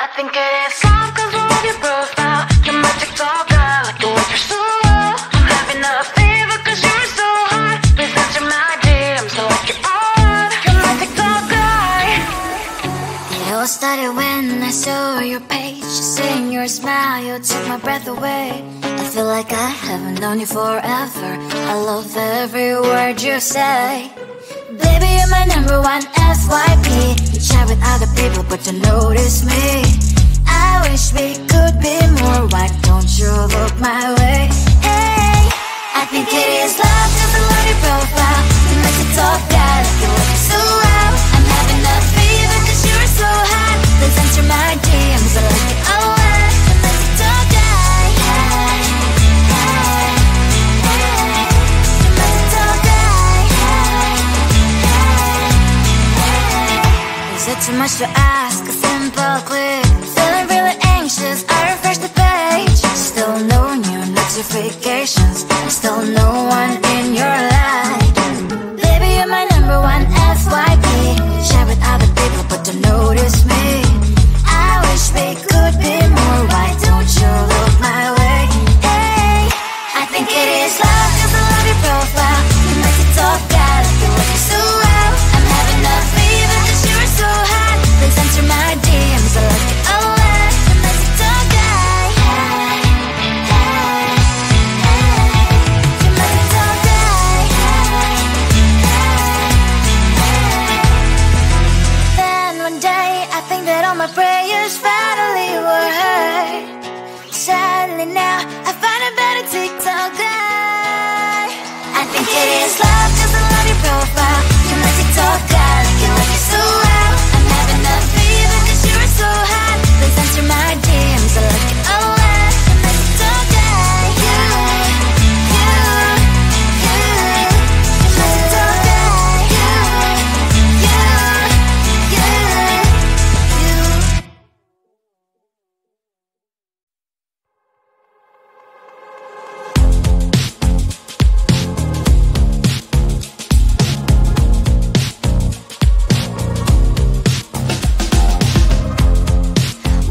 I think it is love 'cause I love your profile. You're my TikTok guy, like the way you're so low. I'm having a fever 'cause you're so hot. Please answer my DMs like you're on. You're my TikTok guy. It all started when I saw your page. Seeing your smile, you took my breath away. I feel like I haven't known you forever. I love every word you say. Baby, you're my number one FYP. You chat with other people but don't notice me. I wish we could be more. Why don't you look my way? Hey, I think it is love 'cause I love your profile. You make it talk guy like you look so well. I'm having a fever 'cause you're so hot. Please answer my DMs, I like it a lot. You make it talk guy. Hey, hey, hey. You make it talk guy. Hey, hey, hey. Is it too much to ask? A simple click. Feeling really anxious, I refresh the page. Still no new notifications. Still no one in your life. Baby, you're my number one FYP. Share with other people but don't notice me. I wish we could be more. Why don't you look my way? Hey, I think it is love 'cause I love your profile. You make it talk guy like you look so well. I'm having a fever 'cause you're so hot. Please answer my DMs, I like it a lot. You make it talk guy. Hey, hey, hey. You make it talk guy. Hey, hey, hey. Then one day I think that all my prayers finally were heard. Sadly now I find a better TikTok guy. I think it is love 'cause I love your profile. You my TikTok guy like you look so well. I'm having a fever 'cause you're so hot. Please answer my DMs, I like it a lot. You my TikTok guy. You, you, you. You my TikTok guy. You, you, you, you.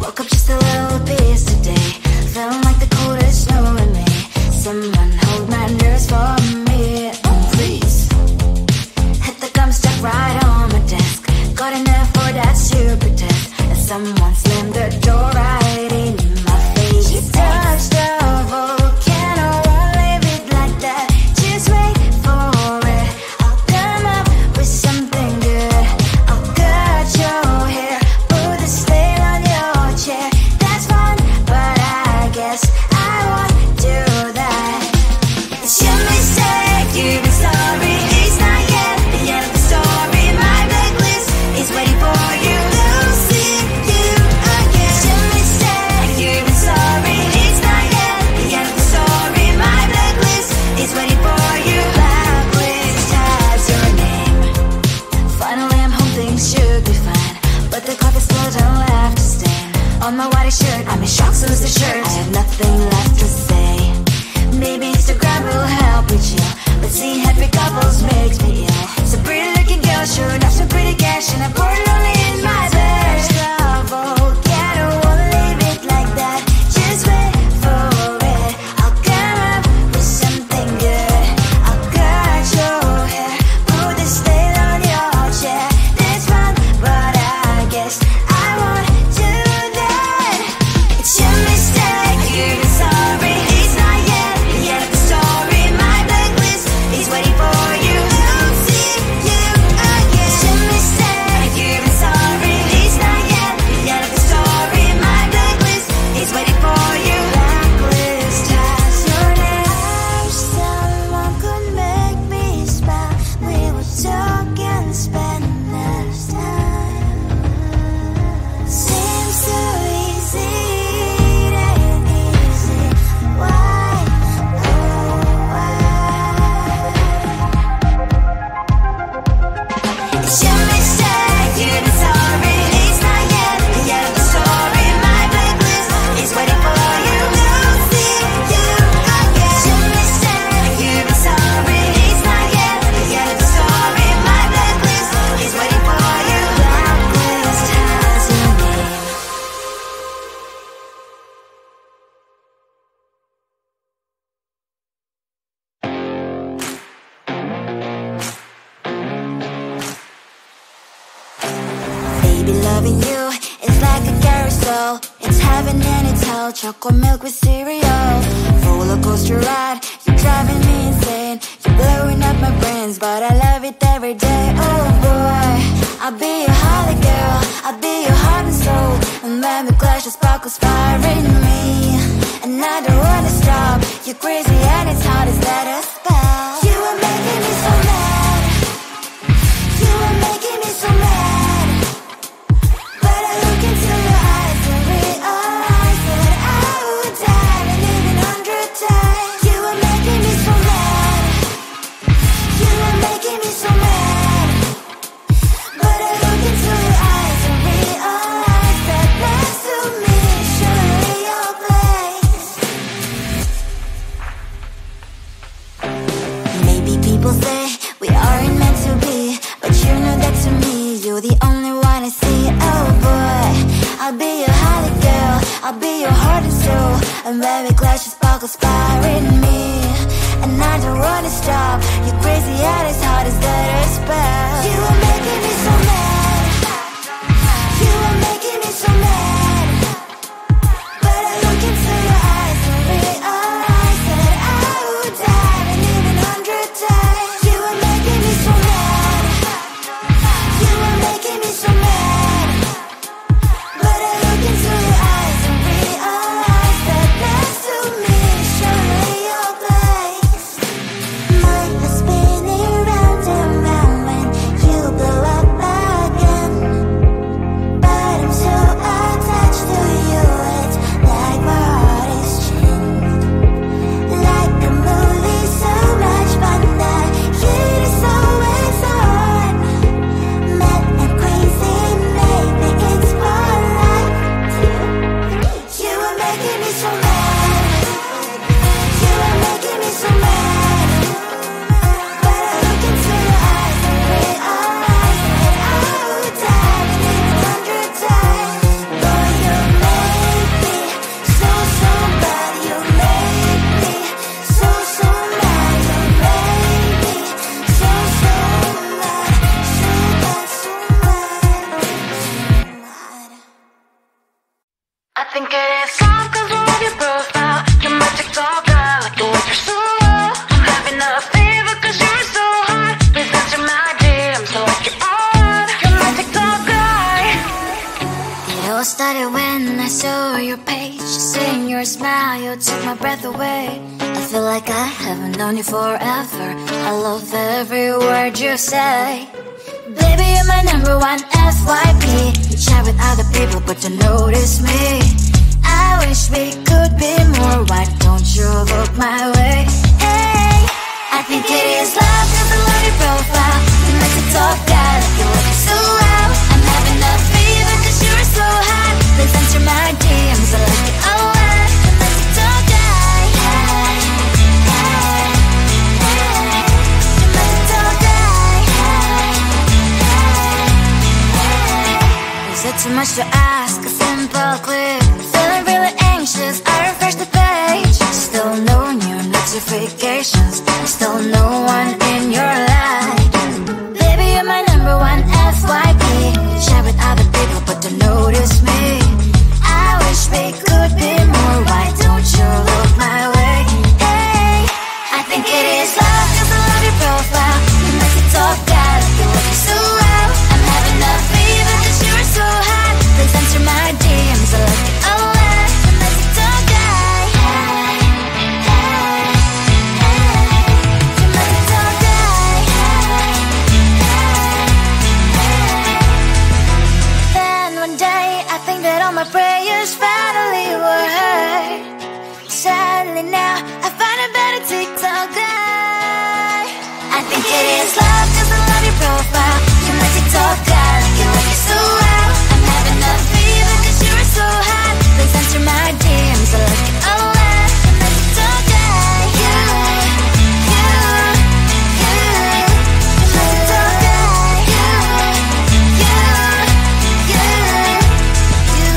Woke up just a little busy today. Feeling like the coldest snow in me. Someone hold my nerves for me, oh please. Hit the gum stuck right on my desk. Got in there for that stupid test. And someone slammed the door right in my face. You touched the volcano, won't leave it like that. Just wait for it. I'll come up with something good. I'll cut your hair, put a slate on your chair. That's fun, but I guess I won't do that. It's your mistake, you've been sorry. It's not yet the end of the story. My blacklist is waiting for you. We'll see you again. It's your mistake, you've been sorry. It's not yet the end of the story. My blacklist is waiting for you. Blacklist has your name. Finally I'm home, things should be fine. But the clock is slow, don't left to stain. On my white shirt, I'm in shock, so is the shirt. I have nothing left to say. Maybe Instagram will help with you, but seeing happy couples makes me ill. So pretty looking girl, sure enough, some pretty cash, and I'm pouring only in my bed. Volcano, won't leave it like that. Just wait for it. I'll come up with something good. I'll cut your hair, put the slate on your chair. That's fun, but I guess I won't do that. It's your mistake, you've been sorry. It's not yet the end of the story. My blacklist is waiting for you. We'll see you again. It's your mistake, you've been real. Chocolate milk with cereal. Roller coaster ride, you're driving me insane. You're blowing up my brains, but I love it every day. Oh boy, I'll be your holly girl, I'll be your heart and soul. And when we clash, the sparkles fire in me. And I don't wanna stop. You're crazy and it's hard as let us spell. You are making me so mad. You are making me so mad. But I look into your eyes and realize that I would die and even 100 times. You are making me so mad. You are making me so mad. But I look into your eyes and realize that next to me is surely your place. Maybe people say we aren't meant to be, but you know that to me you're the only one I see. Oh boy, I'll be your holly girl, I'll be your heart and soul. And when we clash, the sparkles fire in me. And I don't wanna stop. You're crazy and as hard as let her spell. You are making me so mad. You are making me so mad. But I look into your eyes and realize that I would die and even 100 times. You are making me so mad. You are making me so mad. But I look into your eyes and realize that next to me is surely your place. My head's spinning round and round when you blow up again. But I'm so attached to you, it's like my heart is chained. Like a movie, so much fun that heat is always on. Mad and crazy, maybe it's for life. You are making me so mad. You are making me so mad. But I look into your eyes and realize that I would die and even 100 times. Boy, you make me so, so bad. You make me so, so mad. You make me so, so mad. So bad, so mad, so mad. I think it is love 'cause I love your profile. You're my TikTok guy, like the way you're so low. I'm having a fever 'cause you're so hot. Please answer my DMs so I can on. You're my TikTok guy. It all started when I saw your page. Seeing your smile, you took my breath away. I feel like I haven't known you forever. I love every word you say. Baby, you're my number one FYP. You chat with other people, but you notice me. I wish we could be more. Why don't you look my way? Hey, I think it is love 'cause I love your profile. You like to talk, guy, like you look so well. I'm having a fever 'cause you're so hot. Please answer my DMs, I like it a lot. I'm like to talk, guy. Hey, hey, hey. I'm like to talk, guy. Hey, hey, hey. Is it too much to ask? A simple clip. Feeling really anxious, I refresh the page. Still no new notifications. Still no one in your life. Baby, you're my number one FYP. Share with other people, but don't notice me. I wish we could be more. Why don't you look my way? Hey, I think it is love 'cause I love your profile. You like to talk, guy, like you look so well. I'm having a fever 'cause you're so hot. Please answer my DMs, I like it a lot. I'm like to talk, guy. Hey, hey, hey. I'm like to talk, guy. Hey, hey, hey. Then one day I think that all my prayers finally were heard. Sadly now I find a better TikTok guy. I think it is love 'cause I love your profile. You're my TikTok guy, like you look so well. I'm having a fever 'cause you're so hot. Please answer my DMs, I like it a lot. I'm my TikTok guy. You, you, you. I'm my TikTok guy. You, you, you, you.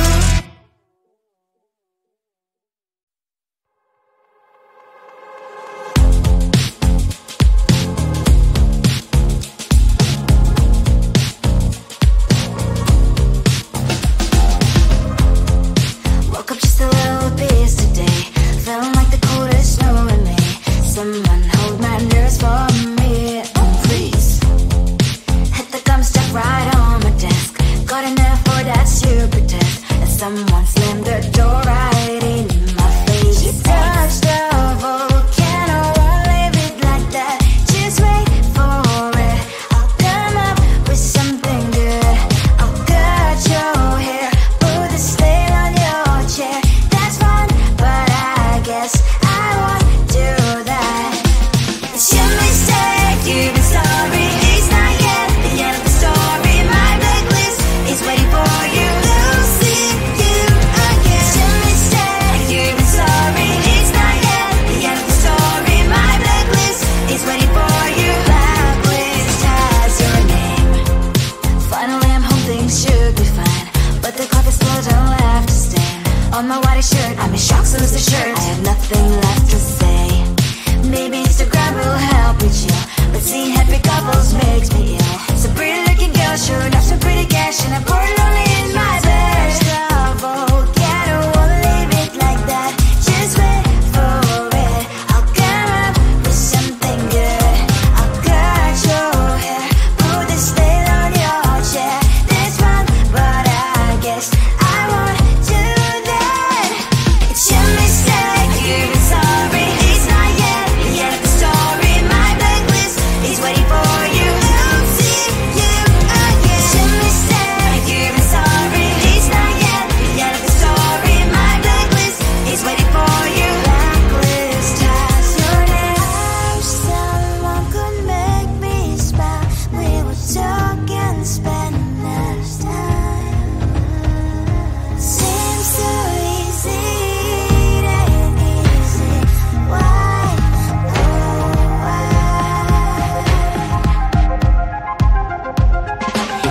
someone slammed the door right in my face. You touched the volcano, won't leave it like that. Just wait for it. I'll come up with something good. I'll cut your hair, put the stain on your chair. That's fun, but I guess I won't do that. It's your mistake, you've been sorry. It's not yet the end of the story. My blacklist is waiting for you. Losing you again. It's your mistake, you've been sorry. It's not yet the end of the story. My blacklist is waiting for you. Blacklist has your name. Finally I'm home, things should be fine, but the clock is slow, don't have to stand. On my white shirt, I'm in shock, so lose the shirt. I have nothing left to say. Maybe Instagram will help me chill, but seeing happy couples makes me ill. Some pretty looking girl showing off some pretty cash, and I'm bored lonely in my bed. Volcano, won't leave it like that. Just wait for it. I'll come up with something good. I'll cut your hair, put the stain on your chair. That's fun, but I guess I won't do that. It's your mistake, you've been sorry. It's not yet the end of the story. My blacklist is waiting for you. Losing you again. It's your mistake, you've been sorry. It's not yet the end of the story. My blacklist is waiting for you. Blacklist has your name. I wish someone could make me smile. We would talk and spend less time. Seems so easy, it ain't easy. Why, oh why?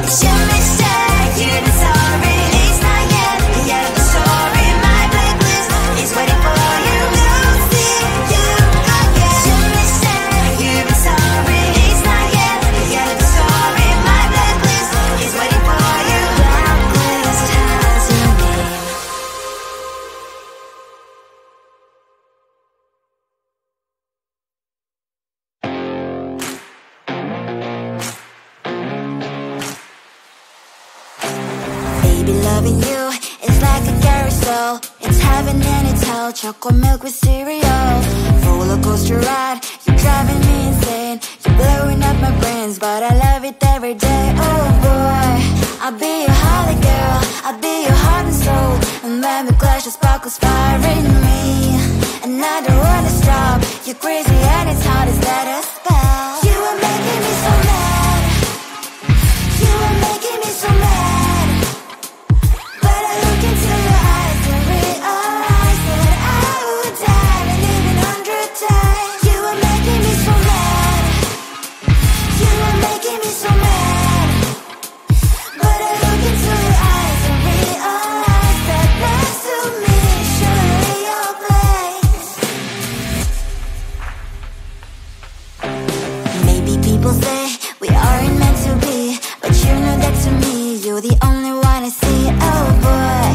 It's your mistake, you've been sorry. It's not yet the end of the story. My blacklist is waiting for you. Losing you again. It's your mistake, you've been sorry. It's not yet the end of the story. My blacklist is waiting for you. Blacklist has your name. Baby, loving you is like a carousel. It's heaven and it's hell. Chocolate milk with cereal. Roller coaster ride. You're driving me insane. You're blowing up my brains, but I love it every day. Oh boy, I'll be your holly girl. I'll be your heart and soul. And when we clash, the sparkles fire in me. And I don't wanna stop. You're crazy and it's hard as that a spell. You are making me so mad. You are making me so mad. But I look into your eyes and realize that I would die and even 100 times. You are making me so mad. You are making me so mad. But I look into your eyes and realize that next to me is surely your place. Maybe people say we aren't meant to be, but you know that to me, you're the only one I see. Oh boy,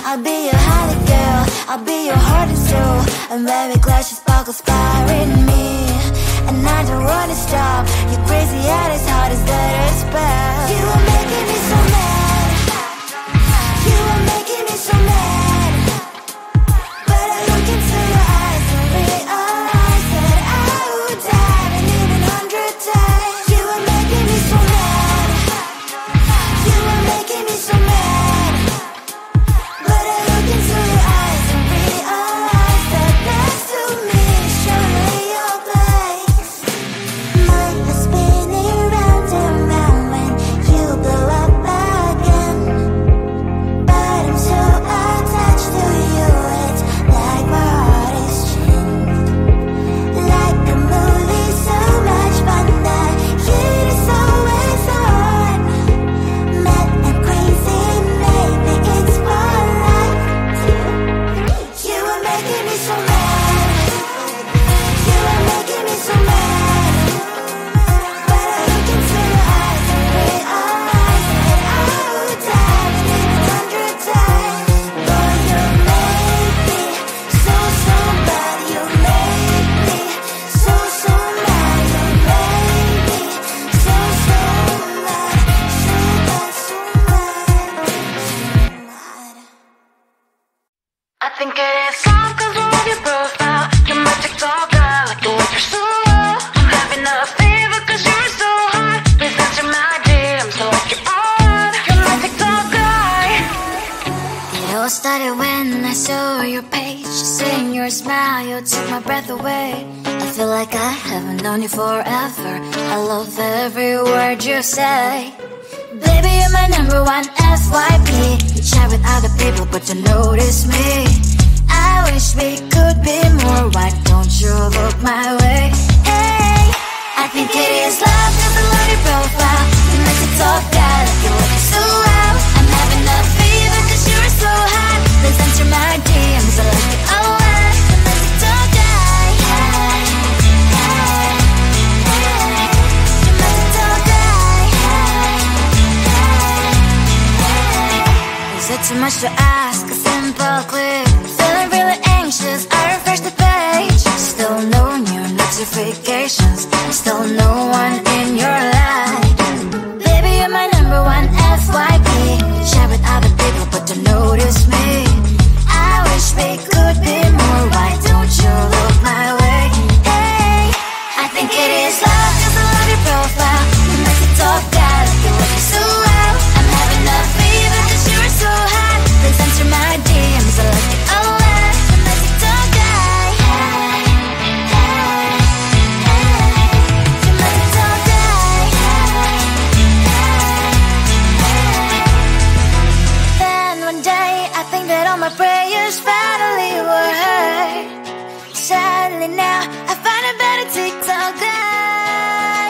I'll be your holly girl. I'll be your heart and soul. And when we clash, the sparkles fire in me. And I don't wanna stop. You're crazy and as hard as that a spell. You are making me so mad. You are making me so mad. But I look into your eyes and realize that I would die and even 100 times. You are making me so mad. You are making me so mad. But I look into your eyes and realize that next to me is surely your place. Mind was spinning round and round when you blow up my think it is soft 'cause I love your profile. You're my TikTok guy, like the way you're so low. I'm having a fever 'cause you're so hot. Please answer my DMs like you're on. You're my TikTok guy. It all started when I saw your page. Seeing your smile, you took my breath away. I feel like I haven't known you forever. I love every word you say. Baby, you're my number one FYP. You chat with other people but you notice me. I wish we could be more. Why don't you look my way? Hey, I think it is love 'cause I love your profile. You make it talk guy like you look so well. I'm having a fever 'cause you're so hot. Please answer my DMs, I like it a lot. You make it talk guy. Hey, hey, hey. You make it talk guy. Is it too much to ask? A simple click. Feeling really anxious, I refresh the page. Still no new notifications. Still no one in your life. Baby, you're my number one FYP. You chat with other people but don't notice me. I wish we could be more. Why don't you look my way? Hey, I think it is love 'cause I love your profile. You make it talk guy like you look so well. I'm having a fever 'cause you're so hot. Please answer my DMs, I like it a lot. You make it talk guy. Hey, hey, hey. You make it talk guy. Hey, hey, hey. Then one day I think that all my prayers finally were heard. Sadly now I find a better TikTok guy.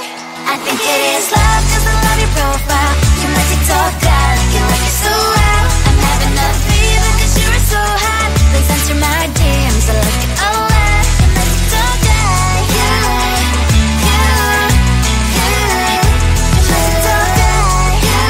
I think it is love 'cause I love your profile. You make it talk guy like you like it so well. I'm having a fever 'cause you're so hot. Please answer my DMs, I like it a lot. You make it talk guy. You make it talk guy. You.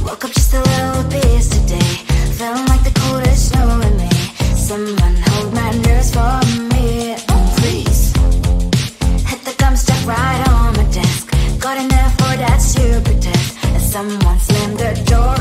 Woke up just a little pissed today. Feeling like the coldest snow in me. Someone hold my nerves for me. Oh please. Hit the gum stuck right on my desk. Got in there for that stupid test. And someone slammed the door